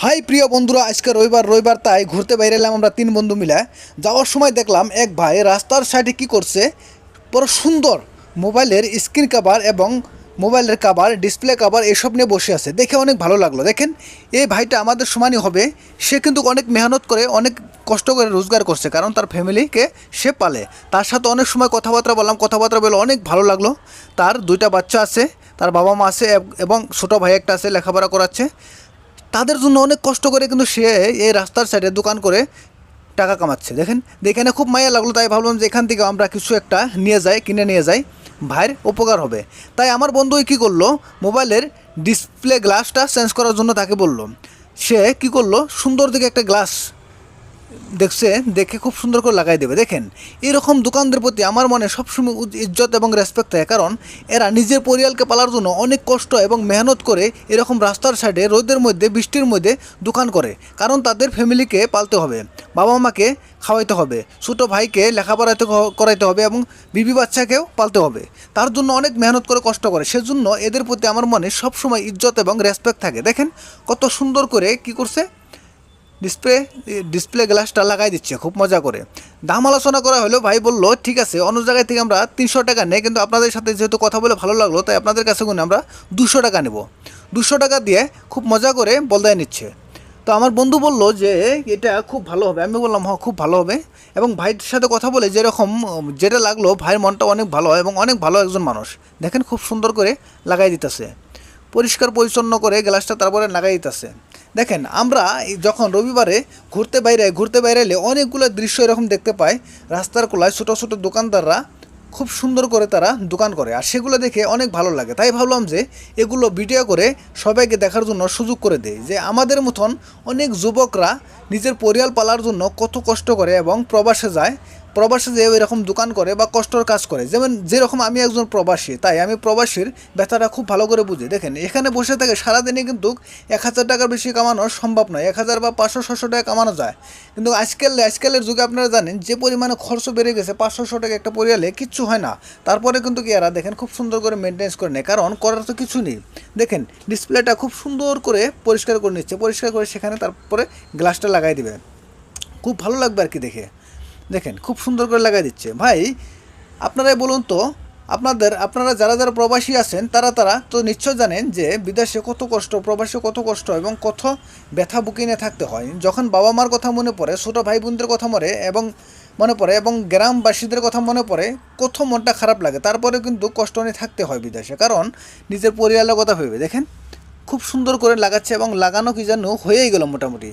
High প্রিয় বন্ধুরা, আজকে রবিবার তাই ঘুরতে বাইরে এলাম আমরা তিন বন্ধু মিলে। যাওয়ার সময় দেখলাম এক ভাই রাস্তার সাইডে কি করছে, বড় সুন্দর মোবাইলের স্ক্রিন কভার এবং মোবাইলের কভার, ডিসপ্লে কভার এসব নিয়ে বসে আছে। দেখে অনেক ভালো লাগলো। দেখেন, এই ভাইটা আমাদের সমানই হবে। সে কিন্তু অনেক মেহনত করে, অনেক কষ্ট করে রোজগার করছে, কারণ তার ফ্যামিলিকে সে পালে। তার সাথে অনেক সময় কথাবার্তা বললাম, কথাবার্তা বলে অনেক ভালো লাগলো। তার দুইটা বাচ্চা আছে, তার বাবা মা আছে এবং ছোটো ভাই একটা আছে, লেখাপড়া করাচ্ছে। তাদের জন্য অনেক কষ্ট করে কিন্তু সে এই রাস্তার সাইডে দোকান করে টাকা কামাচ্ছে। দেখেন, দেখে না খুব মায়া লাগলো। তাই ভাবলাম যে এখান থেকে আমরা কিছু একটা কিনে নিয়ে যাই, ভাইয়ের উপকার হবে। তাই আমার বন্ধুই কী করলো, মোবাইলের ডিসপ্লে গ্লাসটা চেঞ্জ করার জন্য তাকে বললো। সে কী করলো, সুন্দর দিকে একটা গ্লাস দেখছে, দেখে খুব সুন্দর করে লাগাই দেবে। দেখেন, এরকম দোকানদের প্রতি আমার মনে সবসময় ইজ্জত এবং রেসপেক্ট থাকে, কারণ এরা নিজের পরিবারকে পালার জন্য অনেক কষ্ট এবং মেহনত করে এরকম রাস্তার সাইডে রোদের মধ্যে, বৃষ্টির মধ্যে দোকান করে। কারণ তাদের ফ্যামিলিকে পালতে হবে, বাবা মাকে খাওয়াইতে হবে, ছোটো ভাইকে লেখাপড়াতে করাইতে হবে এবং বিবি বাচ্চাকেও পালতে হবে। তার জন্য অনেক মেহনত করে, কষ্ট করে। সেজন্য এদের প্রতি আমার মনে সবসময় ইজ্জত এবং রেসপেক্ট থাকে। দেখেন কত সুন্দর করে কি করছে, ডিসপ্লে গ্লাসটা লাগাই দিচ্ছে খুব মজা করে। দাম আলোচনা করা হলো, ভাই বললো ঠিক আছে, অন্য জায়গায় থেকে আমরা 300 টাকা নেই, কিন্তু আপনাদের সাথে যেহেতু কথা বলে ভালো লাগলো, তাই আপনাদের কাছে গুনে আমরা 200 টাকা নেব। 200 টাকা দিয়ে খুব মজা করে বলদায় নিচ্ছে। তো আমার বন্ধু বললো যে এটা খুব ভালো হবে। আমি বললাম হ্যাঁ, খুব ভালো হবে। এবং ভাইয়ের সাথে কথা বলে যেরকম যেটা লাগলো, ভাইয়ের মনটা অনেক ভালো এবং অনেক ভালো একজন মানুষ। দেখেন খুব সুন্দর করে লাগাই দিতেছে, পরিষ্কার পরিচ্ছন্ন করে গ্লাসটা তারপরে লাগাই দিতেছে। দেখেন, আমরা যখন রবিবারে ঘুরতে বাইরে অনেকগুলো দৃশ্য এরকম দেখতে পাই। রাস্তার কোলায় ছোটো ছোটো দোকানদাররা খুব সুন্দর করে তারা দোকান করে, আর সেগুলো দেখে অনেক ভালো লাগে। তাই ভাবলাম যে এগুলো ভিডিও করে সবাইকে দেখার জন্য সুযোগ করে দেয়, যে আমাদের মতন অনেক যুবকরা নিজের পরিবার পালার জন্য কত কষ্ট করে এবং প্রবাসে যায়। প্রবাসে যেয়ে এরকম দোকান করে বা কষ্টর কাজ করে, যেরকম আমি একজন প্রবাসী, তাই আমি প্রবাসীর ব্যথাটা খুব ভালো করে বুঝি। দেখেন, এখানে বসে থেকে সারাদিনে কিন্তু 1000 টাকার বেশি কামানো সম্ভব নয়। 1000 বা 500-600 টাকা কামানো যায়, কিন্তু আজকালের যুগে আপনারা জানেন যে পরিমাণে খরচ বেড়ে গেছে। 500-600 টাকা একটা পরিবারে কিচ্ছু হয় না। তারপরে কিন্তু কি এরা দেখেন খুব সুন্দর করে মেনটেন্স করে নেয়, কারণ করার তো কিছু নেই। দেখেন, ডিসপ্লেটা খুব সুন্দর করে পরিষ্কার করে নিচ্ছে, পরিষ্কার করে সেখানে তারপরে গ্লাসটা লাগাই দিবে। খুব ভালো লাগবে আর কি দেখে। দেখেন খুব সুন্দর করে লাগাই দিচ্ছে। ভাই আপনারাই বলুন তো, আপনারা যারা প্রবাসী আছেন, তারা তো নিশ্চয় জানেন যে বিদেশে কত কষ্ট, প্রবাসে কত কষ্ট এবং কত ব্যথা বুকে নিয়ে থাকতে হয়। যখন বাবা মার কথা মনে পড়ে, ছোটো ভাই বোনদের কথা মনে পড়ে এবং গ্রামবাসীদের কথা মনে পড়ে, কত মনটা খারাপ লাগে। তারপরে কিন্তু কষ্ট নিয়ে থাকতে হয় বিদেশে, কারণ নিজের পরিবারের কথা ভেবে। দেখেন খুব সুন্দর করে লাগাচ্ছে এবং লাগানো কি যেন হয়েই গেল মোটামুটি।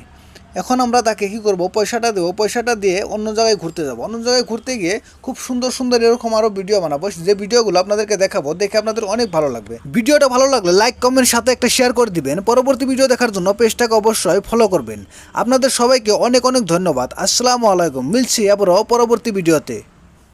এখন আমরা তাকে কী করবো, পয়সাটা দেবো, পয়সাটা দিয়ে অন্য জায়গায় ঘুরতে যাবো। অন্য জায়গায় ঘুরতে গিয়ে খুব সুন্দর সুন্দর এরকম আরও ভিডিও বানাবো, যে ভিডিওগুলো আপনাদেরকে দেখাবো, দেখে আপনাদের অনেক ভালো লাগবে। ভিডিওটা ভালো লাগলে লাইক কমেন্ট সাথে একটা শেয়ার করে দিবেন। পরবর্তী ভিডিও দেখার জন্য পেজটাকে অবশ্যই ফলো করবেন। আপনাদের সবাইকে অনেক অনেক ধন্যবাদ। আসসালামু আলাইকুম। মিলছি আবারও পরবর্তী ভিডিওতে।